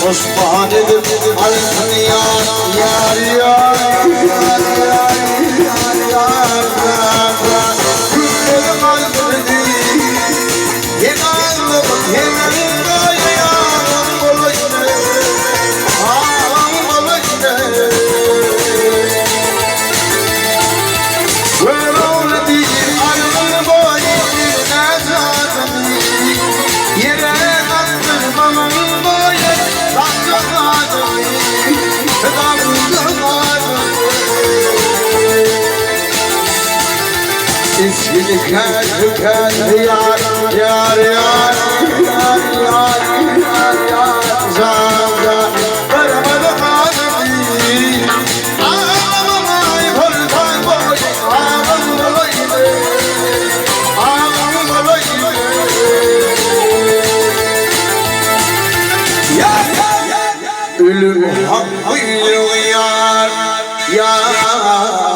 Osman edip altın yar yar yar yar yar yar yar Gülleri kaldırdı Yine ağlamak yine ağlayan olaydı Ağlayan olaydı Böyle oldu ayrılır boyu ne zaten Yere kaldırmanın İsmini kendi yar yar yar yar yar yar yar zar Varamadım ademi Ağlamay korkan boy Ağlam olaydı Ağlam olaydı Ölüm hakkı yar yar